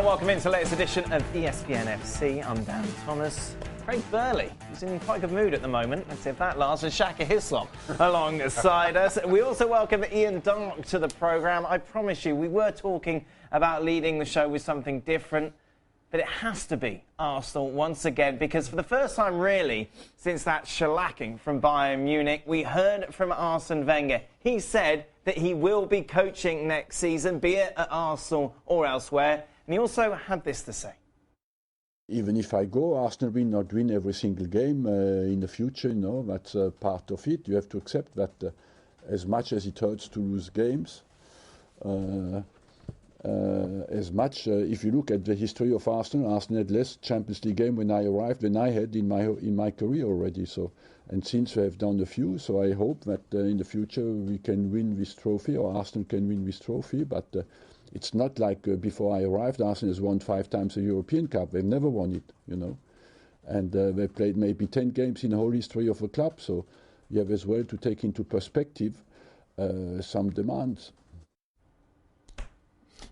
welcome into the latest edition of ESPN FC. I'm Dan Thomas. Craig Burley is in quite a good mood at the moment. Let's see if that lasts. And Shaka Hislop alongside us. We also welcome Ian Darke to the programme. I promise you, we were talking about leading the show with something different, but it has to be Arsenal once again, because for the first time really since that shellacking from Bayern Munich, we heard from Arsene Wenger. He said that he will be coaching next season, be it at Arsenal or elsewhere. And he also had this to say. Even if I go, Arsenal will not win every single game in the future, you know, that's part of it. You have to accept that as much as it hurts to lose games, as much, if you look at the history of Arsenal had less Champions League game when I arrived than I had in my career already. So, and since we have done a few, so I hope that in the future we can win this trophy, or Arsenal can win this trophy. But it's not like before I arrived, Arsenal has won 5 times a European Cup. They've never won it, you know. And they played maybe 10 games in the whole history of the club. So you have as well to take into perspective some demands.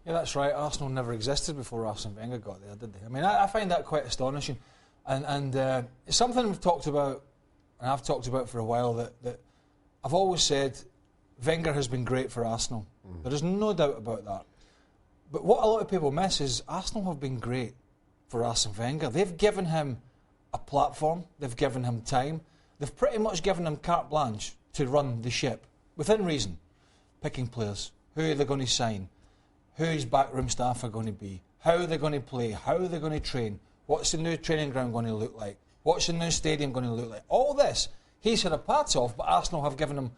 Yeah, that's right. Arsenal never existed before Arsene Wenger got there, did they? I mean, I find that quite astonishing. And it's something we've talked about, and I've talked about for a while, that I've always said Wenger has been great for Arsenal. There is no doubt about that. But what a lot of people miss is Arsenal have been great for Arsene Wenger. They've given him a platform. They've given him time. They've pretty much given him carte blanche to run the ship, within reason. Picking players, who they're going to sign, who his backroom staff are going to be, how they're going to play, how they're going to train, what's the new training ground going to look like, what's the new stadium going to look like. All this he's had a part of, but Arsenal have given him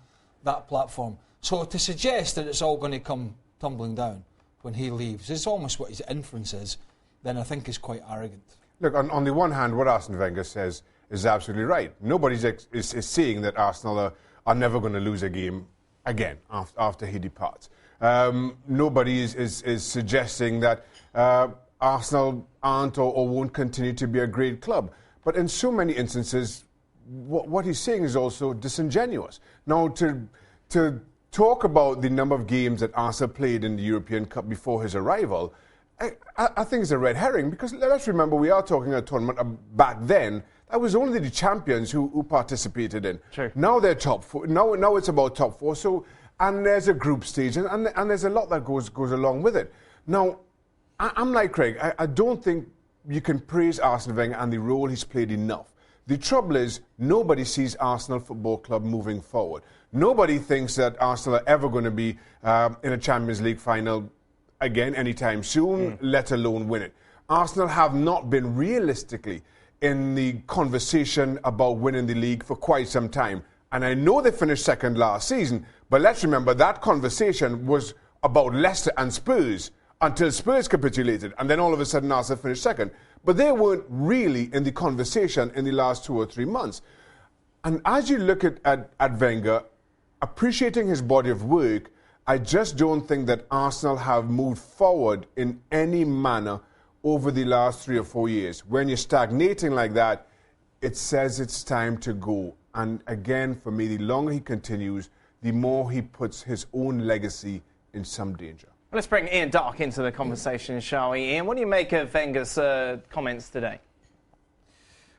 that platform. So to suggest that it's all going to come tumbling down when he leaves, it's almost what his inference is, then I think is quite arrogant. Look, on the one hand, what Arsene Wenger says is absolutely right. Nobody is saying that Arsenal are never going to lose a game again after he departs. Nobody is suggesting that Arsenal aren't or won't continue to be a great club. But in so many instances, what he's saying is also disingenuous. Now, to talk about the number of games that Arsenal played in the European Cup before his arrival, I think it's a red herring, because let's remember we are talking a tournament back then that was only the champions who participated in. Sure. Now they're top 4. Now it's about top 4. So, and there's a group stage, and there's a lot that goes along with it. Now, I'm like Craig. I don't think you can praise Arsene Wenger and the role he's played enough. The trouble is, nobody sees Arsenal Football Club moving forward. Nobody thinks that Arsenal are ever going to be in a Champions League final again anytime soon, let alone win it. Arsenal have not been realistically in the conversation about winning the league for quite some time. And I know they finished second last season, but let's remember that conversation was about Leicester and Spurs until Spurs capitulated, and then all of a sudden Arsenal finished second. But they weren't really in the conversation in the last 2 or 3 months. And as you look at Wenger, appreciating his body of work, I just don't think that Arsenal have moved forward in any manner over the last 3 or 4 years. When you're stagnating like that, it says it's time to go. And again, for me, the longer he continues, the more he puts his own legacy in some danger. Let's bring Ian Darke into the conversation, shall we? Ian, what do you make of Wenger's comments today?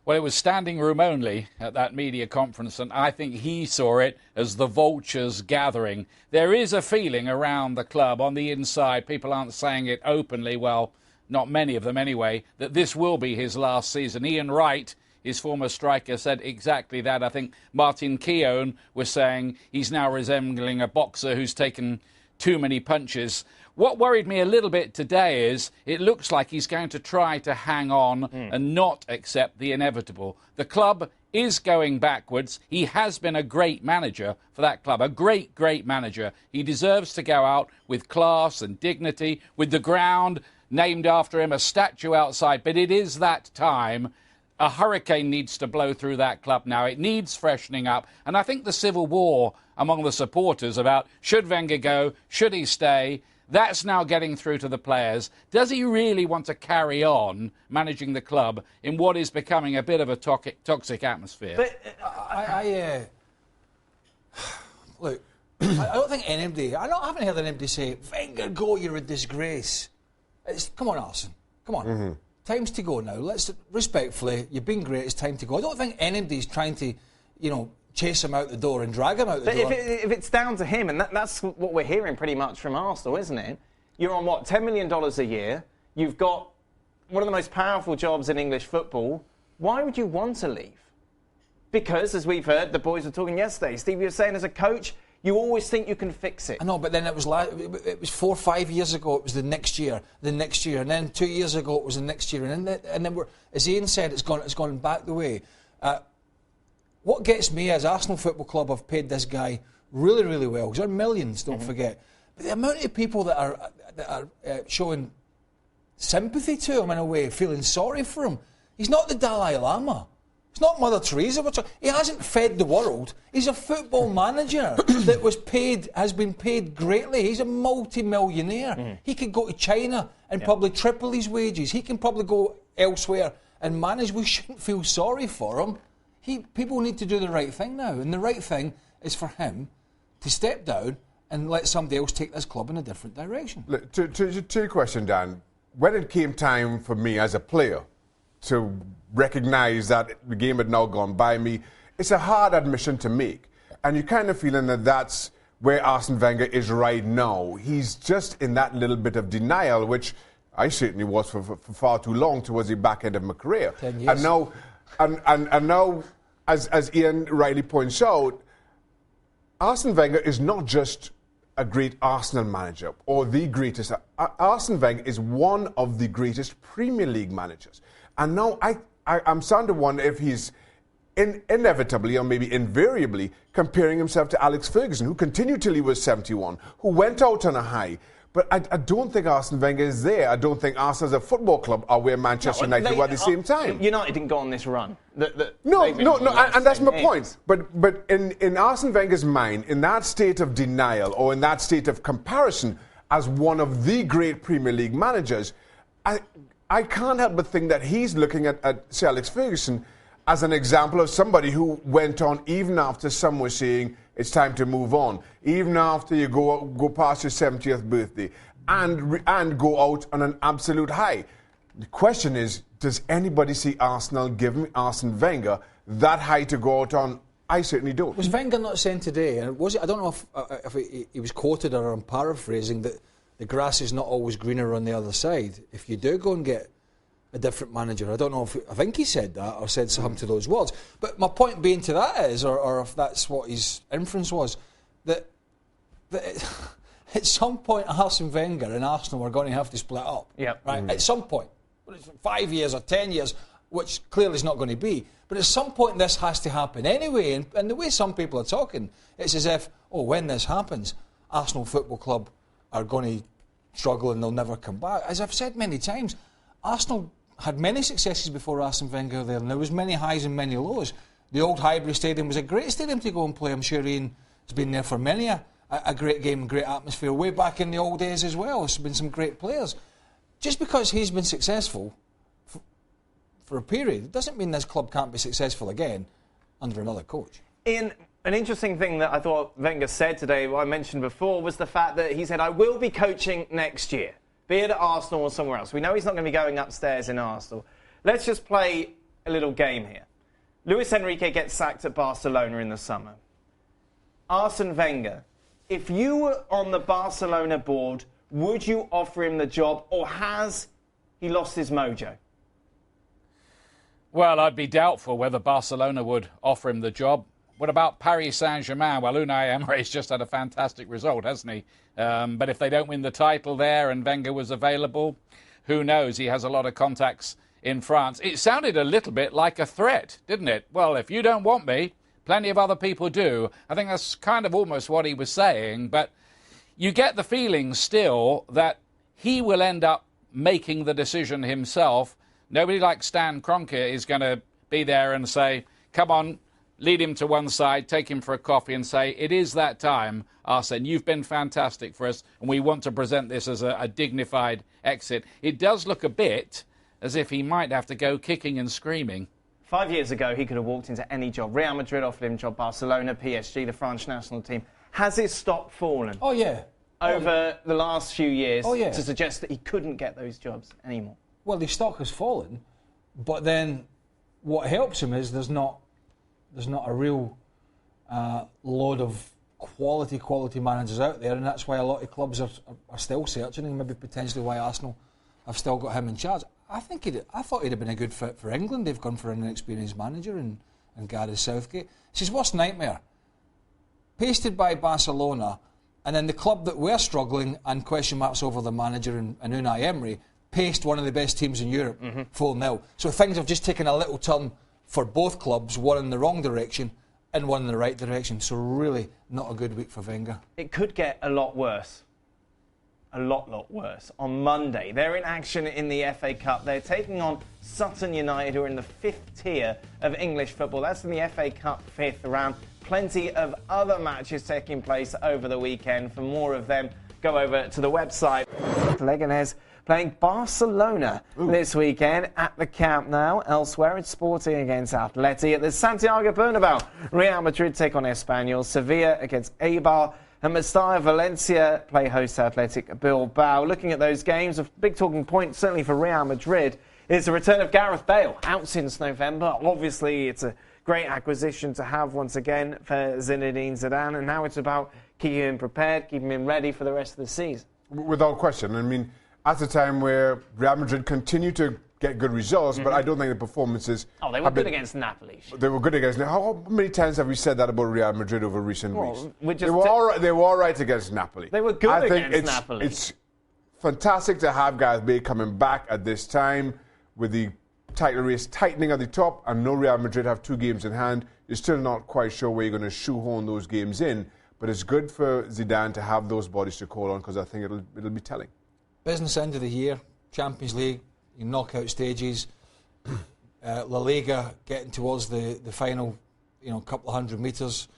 Well, it was standing room only at that media conference, and I think he saw it as the vultures gathering. There is a feeling around the club on the inside, people aren't saying it openly, well, not many of them anyway, that this will be his last season. Ian Wright, his former striker, said exactly that. I think Martin Keown was saying he's now resembling a boxer who's taken too many punches. What worried me a little bit today is it looks like he's going to try to hang on and not accept the inevitable. The club is going backwards. He has been a great manager for that club, a great, great manager. He deserves to go out with class and dignity, with the ground named after him, a statue outside. But it is that time. A hurricane needs to blow through that club now. It needs freshening up. And I think the civil war among the supporters about should Wenger go, should he stay, that's now getting through to the players. Does he really want to carry on managing the club in what is becoming a bit of a toxic atmosphere? But look, I don't think anybody, I haven't heard anybody say, Wenger, go, you're a disgrace. Come on, Arsene. Come on. Time's to go now. Let's, respectfully, you've been great, it's time to go. I don't think anybody's trying to, chase him out the door and drag him out the door. If it's down to him, and that's what we're hearing pretty much from Arsenal, isn't it? You're on, what, $10 million a year? You've got one of the most powerful jobs in English football. Why would you want to leave? Because, as we've heard, the boys were talking yesterday, Steve, you were saying as a coach, you always think you can fix it. I know, but then it was 4 or 5 years ago, it was the next year, and then 2 years ago it was the next year, and then we're, as Ian said, it's gone back the way. What gets me is Arsenal Football Club have paid this guy really, really well, because they're millions, don't forget. But the amount of people that are showing sympathy to him in a way, feeling sorry for him. He's not the Dalai Lama. It's not Mother Teresa. He hasn't fed the world. He's a football manager that has been paid greatly. He's a multi-millionaire. He could go to China and probably triple his wages. He can probably go elsewhere and manage. We shouldn't feel sorry for him. People need to do the right thing now. And the right thing is for him to step down and let somebody else take this club in a different direction. Look, to your question, Dan, when it came time for me as a player to recognise that the game had now gone by me, it's a hard admission to make. And you're kind of feeling that that's where Arsene Wenger is right now. He's just in that little bit of denial, which I certainly was for far too long towards the back end of my career. 10 years. And now, as Ian rightly points out, Arsene Wenger is not just a great Arsenal manager or the greatest. Arsene Wenger is one of the greatest Premier League managers. And now I'm starting to wonder if he's inevitably or maybe invariably comparing himself to Alex Ferguson, who continued till he was 71, who went out on a high. But I don't think Arsene Wenger is there. I don't think Arsenal as a football club are where Manchester United were at the same time. United didn't go on this run. No, and that's my point. But in Arsene Wenger's mind, in that state of denial or in that state of comparison as one of the great Premier League managers, I can't help but think that he's looking at Sir Alex Ferguson as an example of somebody who went on even after some were saying it's time to move on, even after you go past your 70th birthday, and go out on an absolute high. The question is, does anybody see Arsenal giving Arsene Wenger that high to go out on? I certainly don't. Was Wenger not saying today, and was it, I don't know if he was quoted or I'm paraphrasing, that the grass is not always greener on the other side. If you do go and get a different manager, I don't know if I think he said that or said something to those words. But my point being to that is, or if that's what his inference was, that at some point Arsene Wenger and Arsenal are going to have to split up. Yep. Right? At some point, 5 years or 10 years, which clearly is not going to be. But at some point this has to happen anyway. And the way some people are talking, it's as if, when this happens, Arsenal Football Club are going to struggle and they'll never come back. As I've said many times, Arsenal had many successes before Arsene Wenger there, and there was many highs and many lows. The old Highbury Stadium was a great stadium to go and play. I'm sure Ian has been there for many a great game and great atmosphere way back in the old days as well. There's been some great players. Just because he's been successful for a period doesn't mean this club can't be successful again under another coach. Ian, an interesting thing that I thought Wenger said today, what I mentioned before, was the fact that he said, I will be coaching next year, be it at Arsenal or somewhere else. We know he's not going to be going upstairs in Arsenal. Let's just play a little game here. Luis Enrique gets sacked at Barcelona in the summer. Arsene Wenger, if you were on the Barcelona board, would you offer him the job, or has he lost his mojo? Well, I'd be doubtful whether Barcelona would offer him the job. What about Paris Saint-Germain? Well, Unai Emery's just had a fantastic result, hasn't he? But if they don't win the title there and Wenger was available, who knows? He has a lot of contacts in France. It sounded a little bit like a threat, didn't it? Well, if you don't want me, plenty of other people do. I think that's kind of almost what he was saying. But you get the feeling still that he will end up making the decision himself. Nobody like Stan Kroenke is going to be there and say, come on, lead him to one side, take him for a coffee and say, it is that time, Arsene, you've been fantastic for us and we want to present this as a dignified exit. It does look a bit as if he might have to go kicking and screaming. 5 years ago, he could have walked into any job. Real Madrid offered him a job, Barcelona, PSG, the French national team. Has his stock fallen? Oh, yeah. Over the last few years to suggest that he couldn't get those jobs anymore? well, the stock has fallen, but then what helps him is there's not a real load of quality managers out there, and that's why a lot of clubs are still searching, and maybe potentially why Arsenal have still got him in charge. I thought he'd have been a good fit for England. They've gone for an inexperienced manager and Gareth Southgate. It's his worst nightmare. Pasted by Barcelona, and then the club that were struggling and question marks over the manager and Unai Emery paced one of the best teams in Europe 4-0. So things have just taken a little turn for both clubs, one in the wrong direction and one in the right direction. So really not a good week for Wenger. It could get a lot worse. A lot worse. On Monday, they're in action in the FA Cup. They're taking on Sutton United, who are in the 5th tier of English football. That's in the FA Cup 5th round. Plenty of other matches taking place over the weekend. For more of them, go over to the website. Leganés playing Barcelona this weekend at the Camp Nou. Elsewhere, it's Sporting against Atleti at the Santiago Bernabeu. Real Madrid take on Espanyol. Sevilla against Eibar. And Mestalla Valencia play host to Athletic Bilbao. Looking at those games, a big talking point, certainly for Real Madrid, is the return of Gareth Bale, out since November. Obviously, it's a great acquisition to have once again for Zinedine Zidane, and now it's about keeping him prepared, keeping him ready for the rest of the season. Without question. I mean, at a time where Real Madrid continue to get good results, but I don't think the performances... Oh, they were good against Napoli. They were good against... How many times have we said that about Real Madrid over recent weeks? They were all right against Napoli. They were good against Napoli. It's fantastic to have Gareth Bale coming back at this time with the title race tightening at the top, and no Real Madrid have 2 games in hand. You're still not quite sure where you're going to shoehorn those games in, but it's good for Zidane to have those bodies to call on, because I think it'll be telling. Business end of the year, Champions League, knockout stages, La Liga getting towards the final, couple of 100 metres.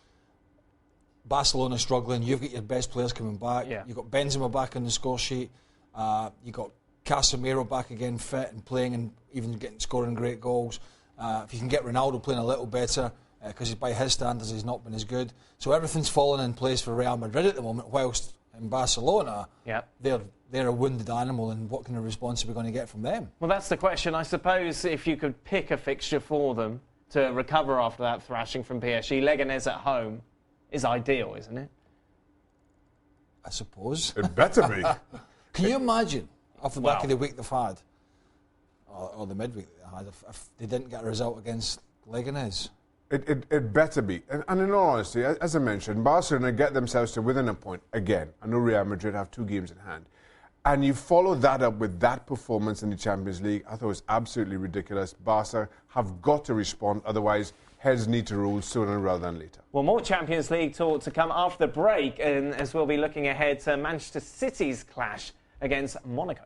Barcelona struggling. You've got your best players coming back. Yeah. You've got Benzema back on the score sheet. You've got Casemiro back again, fit and playing, and even scoring great goals. If you can get Ronaldo playing a little better, because by his standards he's not been as good. So everything's fallen in place for Real Madrid at the moment, whilst in Barcelona, they're a wounded animal, and what kind of response are we going to get from them? Well, that's the question. I suppose if you could pick a fixture for them to recover after that thrashing from PSG, Leganés at home is ideal, isn't it? I suppose. It better be. Can you imagine, off the back of the week they've had, or the midweek they had, if they didn't get a result against Leganés? It better be. And in all honesty, as I mentioned, Barcelona get themselves to within a point again. I know Real Madrid have 2 games in hand. And you follow that up with that performance in the Champions League. I thought it was absolutely ridiculous. Barca have got to respond, otherwise heads need to roll sooner rather than later. Well, more Champions League talk to come after the break, and as we'll be looking ahead to Manchester City's clash against Monaco.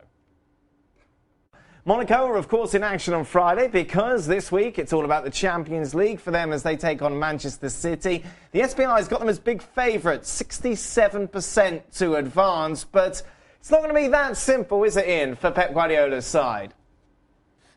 Monaco are, of course, in action on Friday, because this week it's all about the Champions League for them as they take on Manchester City. The SPI has got them as big favourites, 67% to advance, but it's not going to be that simple, is it, Ian, for Pep Guardiola's side?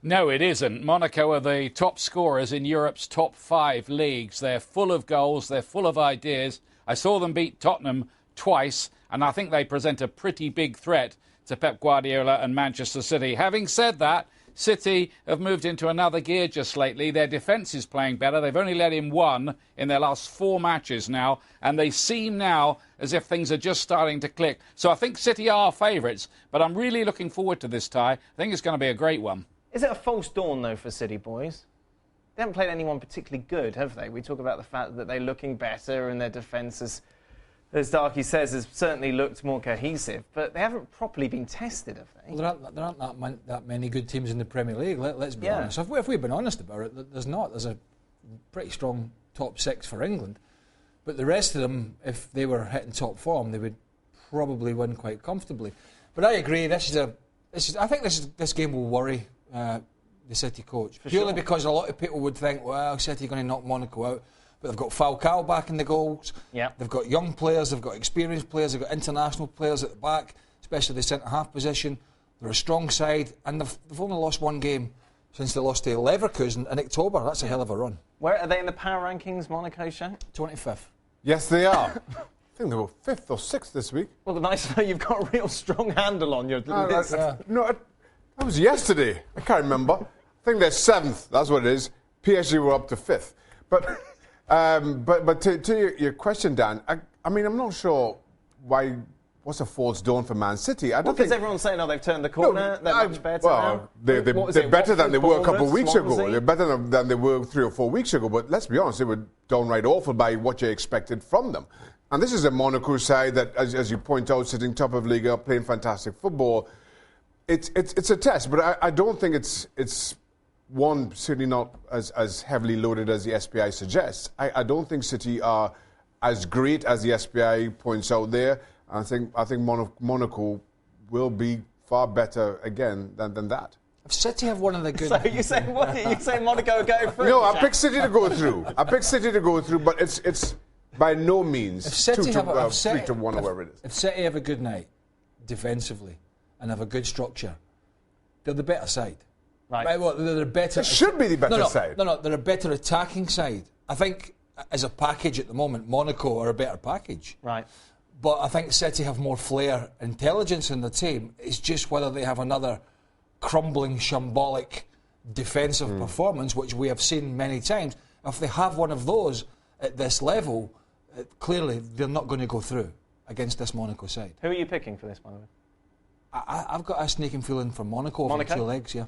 No, it isn't. Monaco are the top scorers in Europe's top 5 leagues. They're full of goals, they're full of ideas. I saw them beat Tottenham twice, and I think they present a pretty big threat to Pep Guardiola and Manchester City. Having said that, City have moved into another gear just lately. Their defence is playing better. They've only let in 1 in their last 4 matches now, and they seem now as if things are just starting to click. So I think City are favourites, but I'm really looking forward to this tie. I think it's going to be a great one. Is it a false dawn, though, for City, boys? They haven't played anyone particularly good, have they? We talk about the fact that they're looking better and their defence is, as Darky says, has certainly looked more cohesive, but they haven't properly been tested, have they? Well, there aren't that many good teams in the Premier League, let's be honest. If we've been honest about it, there's not. There's a pretty strong top 6 for England, but the rest of them, if they were hitting top form, they would probably win quite comfortably. But I agree, I think this game will worry the City coach, purely because a lot of people would think, well, City are going to knock Monaco out. But they've got Falcao back in the goals. Yep. They've got young players, they've got experienced players, they've got international players at the back, especially the centre-half position. They're a strong side, and they've only lost 1 game since they lost to Leverkusen in October. That's a hell of a run. Where are they in the power rankings, Monaco, Shaq? 25th. Yes, they are. I think they were 5th or 6th this week. Well, nice to know you've got a real strong handle on your list. That was yesterday. I can't remember. I think they're 7th. That's what it is. PSG were up to 5th. But to your question, Dan, I mean, I'm not sure why. What's a false dawn for Man City? I don't think... Because everyone's saying, they've turned the corner, they're much better now. They're better than they were a couple of weeks ago. They're better than they were 3 or 4 weeks ago. But let's be honest, they were downright awful by what you expected from them. And this is a Monaco side that, as you point out, sitting top of Liga, playing fantastic football. It's a test, but I don't think it's one, certainly not as heavily loaded as the SPI suggests. I don't think City are as great as the SPI points out there. I think Monaco will be far better again than that. If City have one of the good... So you say Monaco go through? No, I picked City to go through. But it's by no means 2-1 or whatever it is. If City have a good night defensively and have a good structure, they're the better side. Right. Well, they're a better... It should be the better side. No, they're a better attacking side. I think as a package at the moment, Monaco are a better package. Right. But I think City have more flair, intelligence in the team. It's just whether they have another crumbling, shambolic defensive performance, which we have seen many times. If they have one of those at this level, clearly they're not going to go through against this Monaco side. Who are you picking for this, by the way? I've got a sneaking feeling for Monaco over 2 legs, yeah.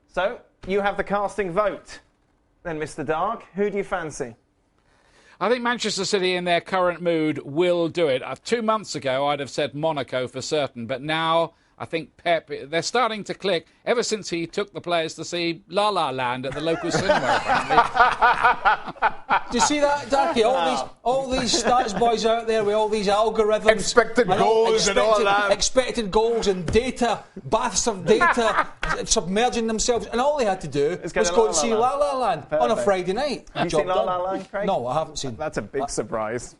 So, you have the casting vote. Then, Mr. Dark, who do you fancy? I think Manchester City in their current mood will do it. 2 months ago, I'd have said Monaco for certain, but now I think Pep, they're starting to click ever since he took the players to see La La Land at the local cinema, apparently. Do you see that, Darky? All these stats boys out there with all these algorithms. Expected goals and all that. Expected goals and data, baths of data, submerging themselves. And all they had to do was go and see La La Land on a Friday night. Have you seen La La Land, Craig? No, I haven't seen. That's a big surprise.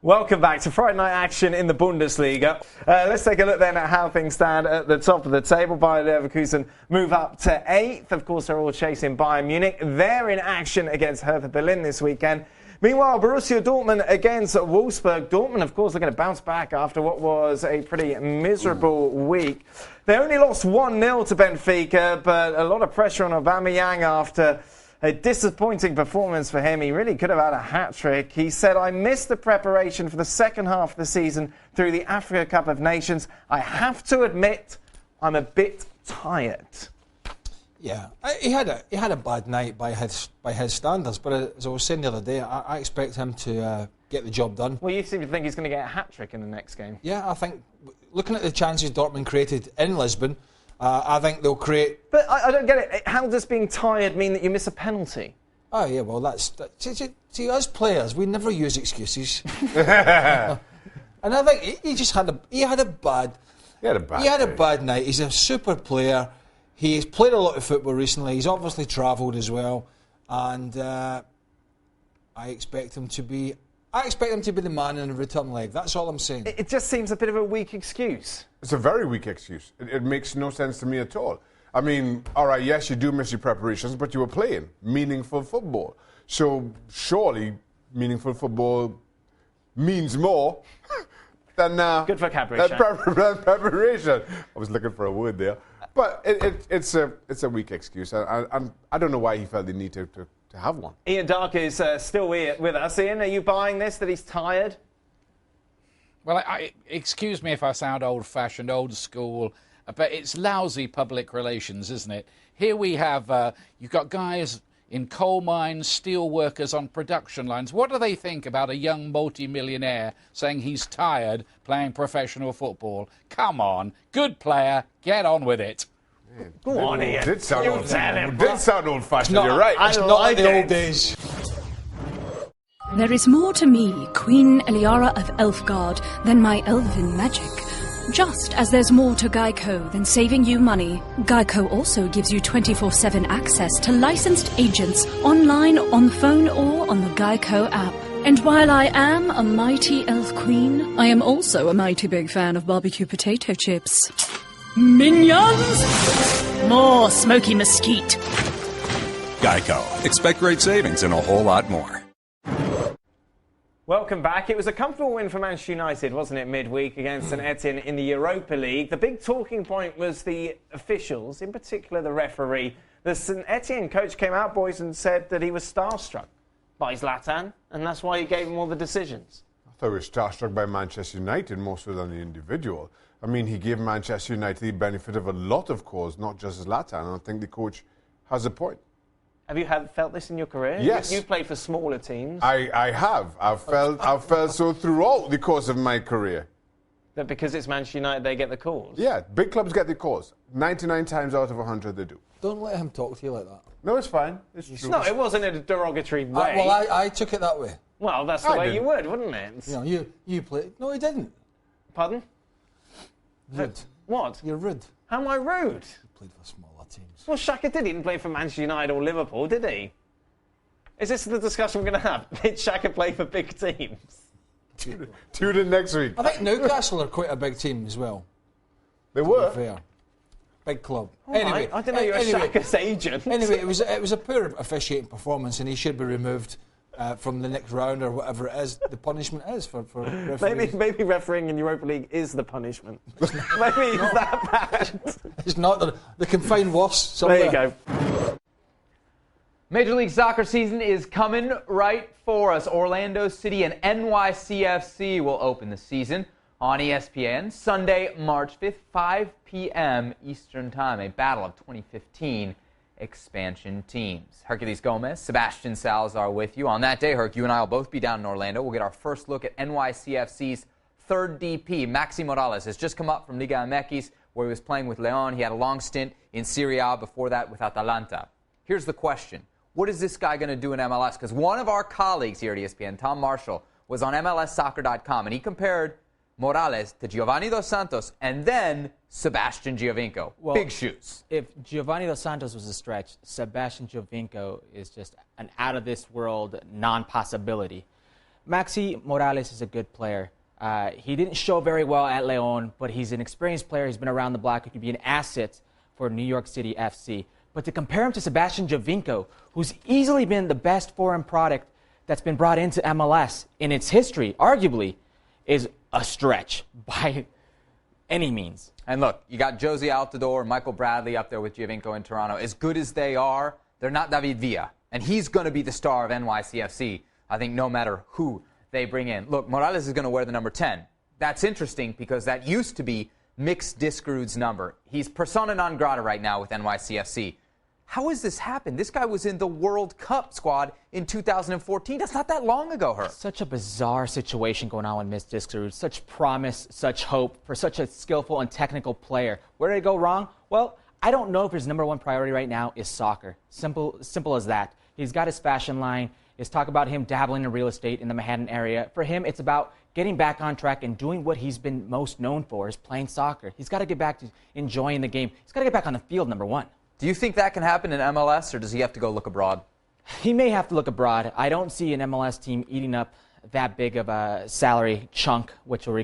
Welcome back to Friday night action in the Bundesliga. Let's take a look then at how things stand at the top of the table. Bayer Leverkusen move up to 8th. Of course, they're all chasing Bayern Munich. They're in action against Hertha Berlin this weekend. Meanwhile, Borussia Dortmund against Wolfsburg. Dortmund, of course, are going to bounce back after what was a pretty miserable week. They only lost 1-0 to Benfica, but a lot of pressure on Aubameyang after a disappointing performance for him. He really could have had a hat-trick. He said, I missed the preparation for the second half of the season through the Africa Cup of Nations. I have to admit, I'm a bit tired. Yeah, he had a bad night by his standards, but as I was saying the other day, I expect him to get the job done. Well, you seem to think he's going to get a hat-trick in the next game. Yeah, I think, looking at the chances Dortmund created in Lisbon, I think they'll create... But I don't get it. How does being tired mean that you miss a penalty? Oh, yeah, well, see, as players, we never use excuses. And I think he had a bad night. He's a super player. He's played a lot of football recently. He's obviously travelled as well. And I expect him to be the man in the return leg. That's all I'm saying. It just seems a bit of a weak excuse. It's a very weak excuse. It makes no sense to me at all. I mean, all right, yes, you do miss your preparations, but you were playing meaningful football. So surely meaningful football means more than good vocabulary. Preparation. I was looking for a word there, but it's a weak excuse, and I don't know why he felt the need to have one. Ian Dark is still with us. Ian, are you buying this, that he's tired? Well, excuse me if I sound old-fashioned, old school, but it's lousy public relations, isn't it? Here we have, you've got guys in coal mines, steel workers on production lines. What do they think about a young multi-millionaire saying he's tired playing professional football? Come on, good player, get on with it. Go on, Ian. Did sound old-fashioned. You're right. It's not like the old days. There is more to me, Queen Eliara of Elfgard, than my elven magic. Just as there's more to Geico than saving you money, Geico also gives you 24/7 access to licensed agents online, on the phone, or on the Geico app. And while I am a mighty elf queen, I am also a mighty big fan of barbecue potato chips. Minions! More smoky mesquite. Geico. Expect great savings and a whole lot more. Welcome back. It was a comfortable win for Manchester United, wasn't it, midweek against St Etienne in the Europa League. The big talking point was the officials, in particular the referee. The St Etienne coach came out, boys, and said that he was starstruck by Zlatan, and that's why he gave him all the decisions. I thought he was starstruck by Manchester United more so than the individual. I mean, he gave Manchester United the benefit of a lot of calls, not just Zlatan, and I think the coach has a point. Have you felt this in your career? Yes. You've played for smaller teams. I have. I've felt so throughout the course of my career. That because it's Manchester United, they get the calls? Yeah, big clubs get the calls. 99 times out of 100 they do. Don't let him talk to you like that. No, it's fine. It's true. No, it wasn't in a derogatory way. I took it that way. Well, that's the way you would, wouldn't it? You know, you played. No, he didn't. Pardon? Rude. What? You're rude. How am I rude? You played for smaller teams. Well, Xhaka didn't play for Manchester United or Liverpool, did he? Is this the discussion we're going to have? Did Xhaka play for big teams? Tune in next week. I think Newcastle are quite a big team as well. They were. Fair. Big club. Anyway, I didn't know you were Xhaka's agent. Anyway, it was a poor officiating performance, and he should be removed from the next round or whatever it is. The punishment is for referees. Maybe refereeing in Europa League is the punishment. Maybe it's that bad. It's not. They can find worse somewhere. There you go. Major League Soccer season is coming right for us. Orlando City and NYCFC will open the season on ESPN Sunday, March 5th, 5 p.m. Eastern Time, a battle of 2015 expansion teams. Hercules Gomez, Sebastian Salazar with you. On that day, Herc, you and I will both be down in Orlando. We'll get our first look at NYCFC's third DP. Maxi Morales has just come up from Liga MX, where he was playing with León. He had a long stint in Serie A before that with Atalanta. Here's the question. What is this guy going to do in MLS? Because one of our colleagues here at ESPN, Tom Marshall, was on MLSsoccer.com, and he compared Morales to Giovanni Dos Santos and then Sebastian Giovinco. Well, big shoes. If Giovanni Dos Santos was a stretch, Sebastian Giovinco is just an out-of-this-world non-possibility. Maxi Morales is a good player. He didn't show very well at León, but he's an experienced player. He's been around the block. He could be an asset for New York City FC. But to compare him to Sebastian Giovinco, who's easily been the best foreign product that's been brought into MLS in its history, arguably, is a stretch by any means. And look, you got Josie Altidore, Michael Bradley up there with Giovinco in Toronto. As good as they are, they're not David Villa. And he's going to be the star of NYCFC, I think, no matter who they bring in. Look, Morales is going to wear the number 10. That's interesting because that used to be Mix Diskerud's number. He's persona non grata right now with NYCFC. How has this happened? This guy was in the World Cup squad in 2014. That's not that long ago, Herc. Such a bizarre situation going on with Miss Diskerud. Such promise, such hope for such a skillful and technical player. Where did it go wrong? Well, I don't know if his number one priority right now is soccer. Simple as that. He's got his fashion line. There's talk about him dabbling in real estate in the Manhattan area. For him, it's about getting back on track and doing what he's been most known for, is playing soccer. He's got to get back to enjoying the game. He's got to get back on the field, number one. Do you think that can happen in MLS, or does he have to go look abroad? He may have to look abroad. I don't see an MLS team eating up that big of a salary chunk, which will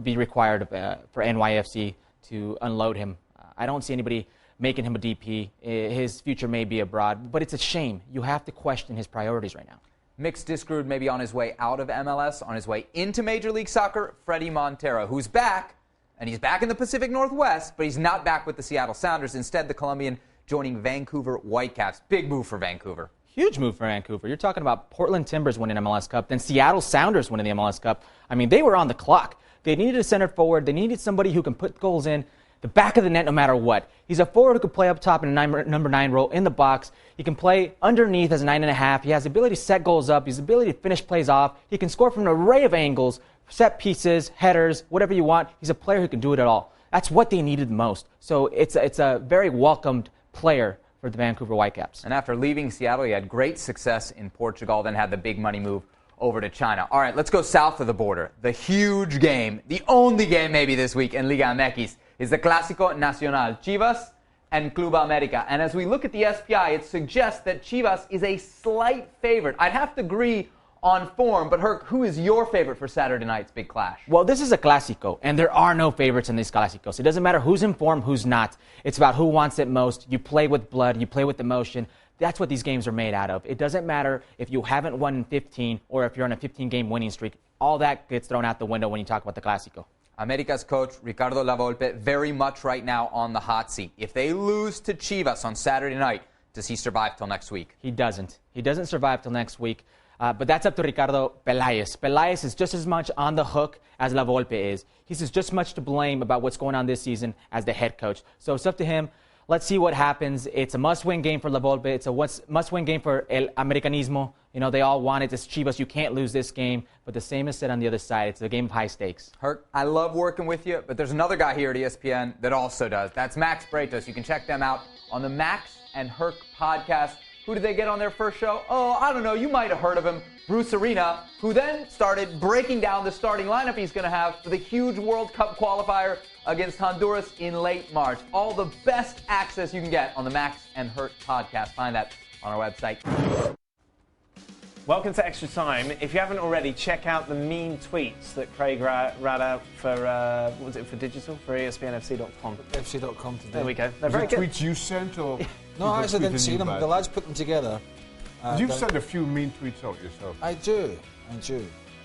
be required for NYFC to unload him. I don't see anybody making him a DP. His future may be abroad, but it's a shame. You have to question his priorities right now. Mix Diskerud maybe on his way out of MLS, on his way into Major League Soccer, Freddie Montero, who's back. And he's back in the Pacific Northwest, but he's not back with the Seattle Sounders. Instead, the Colombian joining Vancouver Whitecaps. Big move for Vancouver. Huge move for Vancouver. You're talking about Portland Timbers winning MLS Cup, then Seattle Sounders winning the MLS Cup. I mean, they were on the clock. They needed a center forward. They needed somebody who can put goals in the back of the net no matter what. He's a forward who can play up top in a number 9 role in the box. He can play underneath as a 9.5. He has the ability to set goals up. He has the ability to finish plays off. He can score from an array of angles, set pieces, headers, whatever you want. He's a player who can do it at all. That's what they needed the most. So it's a very welcomed player for the Vancouver Whitecaps. And after leaving Seattle, he had great success in Portugal, then had the big money move over to China. All right, let's go south of the border. The huge game, the only game maybe this week in Liga MX, is the Clásico Nacional, Chivas and Club América. And as we look at the SPI, it suggests that Chivas is a slight favorite. I'd have to agree on form, but Herc, who is your favorite for Saturday night's big clash? Well, this is a Clásico, and there are no favorites in these Clásicos. It doesn't matter who's in form, who's not. It's about who wants it most. You play with blood. You play with emotion. That's what these games are made out of. It doesn't matter if you haven't won in 15 or if you're on a 15-game winning streak. All that gets thrown out the window when you talk about the Clásico. America's coach, Ricardo Lavolpe, very much right now on the hot seat. If they lose to Chivas on Saturday night, does he survive till next week? He doesn't. He doesn't survive till next week. But that's up to Ricardo Peláez. Peláez is just as much on the hook as Lavolpe is. He's just as much to blame about what's going on this season as the head coach. So it's up to him. Let's see what happens. It's a must-win game for Lavolpe. It's a must-win game for El Americanismo. You know, they all want it. It's Chivas. You can't lose this game. But the same is said on the other side. It's a game of high stakes. Herc, I love working with you, but there's another guy here at ESPN that also does. That's Max Bretos. You can check them out on the Max and Herc podcast. Who did they get on their first show? Oh, I don't know. You might have heard of him. Bruce Arena, who then started breaking down the starting lineup he's going to have for the huge World Cup qualifier against Honduras in late March. All the best access you can get on the Max and Herc podcast. Find that on our website. Welcome to Extra Time. If you haven't already, check out the mean tweets that Craig ran out for, what was it, for digital? For ESPNFC.com. FC.com today. There we go. They're very The good. tweets you sent or? No, I actually didn't see them. The lads put them together. You've sent a few mean tweets out yourself. I do.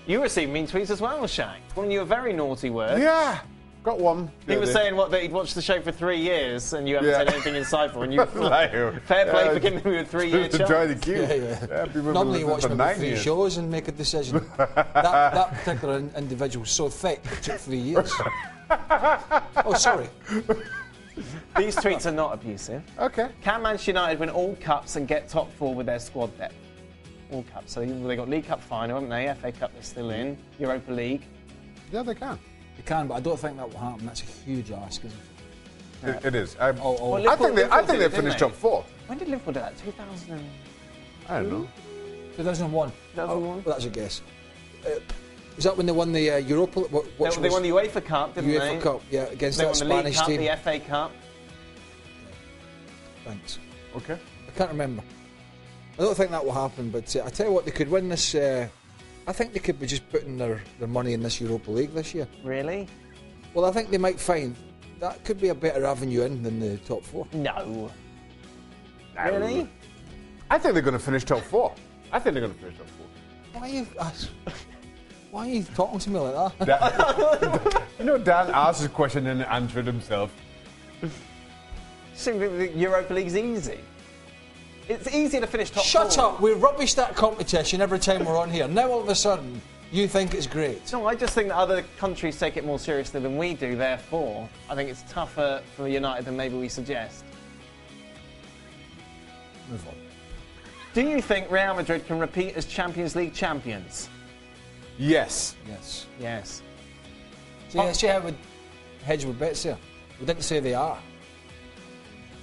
You received mean tweets as well, Shaq. Calling you a very naughty word. Yeah, got one. He was saying that he'd watched the show for 3 years and you haven't said anything insightful. And you fair play for giving me a 3-year chance. Enjoy the queue. Yeah. Normally you watch maybe 3 shows and make a decision. that particular individual was so thick it took 3 years. Oh, sorry. These tweets are not abusive. Okay. Can Manchester United win all cups and get top 4 with their squad depth? All cups. So they got League Cup final, haven't they? FA Cup they're still in. Europa League. Yeah, they can. They can, but I don't think that will happen. That's a huge ask, isn't it? It is. Well, I think they finished top 4. When did Liverpool do that? 2000? I don't know. 2001. 2001? Well, that's a guess. Is that when they won the Europa? They won the UEFA Cup, didn't they? UEFA Cup, yeah, against they that won the Spanish League Cup, team. the FA Cup. Thanks. Okay. I can't remember. I don't think that will happen, but I tell you what, they could win this. I think they could be just putting their money in this Europa League this year. Really? Well, I think they might find that could be a better avenue in than the top 4. No. Really? I think they're going to finish top 4. I think they're going to finish top 4. Why are you talking to me like that? You know, Dan asked a question and answered himself. The Europa League's easy. It's easy to finish top 4. Shut up! We rubbish that competition every time we're on here. Now all of a sudden, you think it's great. No, I just think that other countries take it more seriously than we do, therefore, I think it's tougher for United than maybe we suggest. Move on. Do you think Real Madrid can repeat as Champions League champions? Yes. Yes. See how we hedge with bets here? We didn't say they are.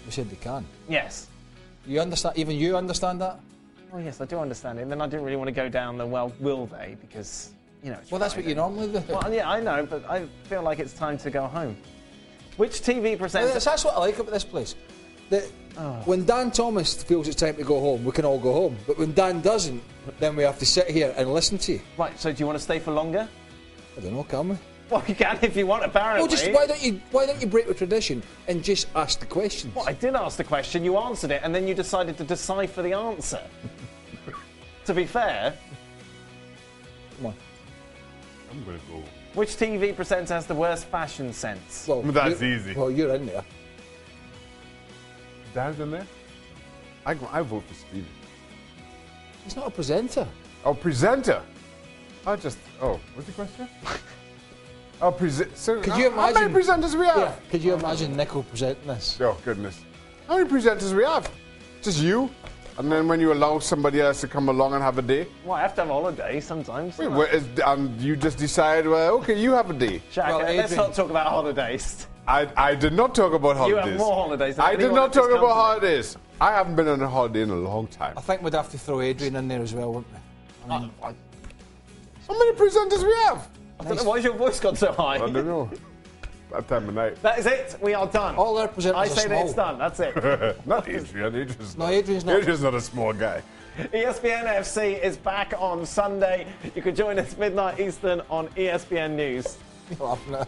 We said they can. Yes. You understand? Even you understand that? Oh, yes, I do understand it. And then I didn't really want to go down the, well, will they? Because, you know, it's Well, that's what you normally do. Well, yeah, I know, but I feel like it's time to go home. Which TV presenter... That's what I like about this place. That when Dan Thomas feels it's time to go home, we can all go home. But when Dan doesn't, then we have to sit here and listen to you. Right, so do you want to stay for longer? I don't know, can we? Well, you can if you want, apparently. Well, why don't you break with tradition and just ask the questions? Well, I did ask the question, you answered it, and then you decided to decipher the answer. To be fair... Come on. I'm going to go. Which TV presenter has the worst fashion sense? Well, That's easy. Well, you're in there. Dan's in there? I vote for Stevie. He's not a presenter. Oh, presenter. What's the question? So, Could you how many imagine- presenters we have? Yeah. Could you imagine Nico presenting this? Oh, goodness. How many presenters we have? Just you? And then when you allow somebody else to come along and have a day? Well, I have to have a holiday sometimes. And you just decide, well, okay, you have a day. Shaq, Well, let's Adrian- not talk about holidays. I did not talk about You holidays. have more holidays than I did anyone not at this talk about company. holidays. I haven't been on a holiday in a long time. I think we'd have to throw Adrian in there as well, wouldn't we? How many presenters we have? I don't know, why has your voice gone so high? I don't know. That time of night. That is it. We are done. All our presenters I are say that small. it's done. That's it. Not Adrian. Adrian's No, Adrian's not. Adrian's not a small guy. ESPN FC is back on Sunday. You can join us midnight Eastern on ESPN News. Half an hour.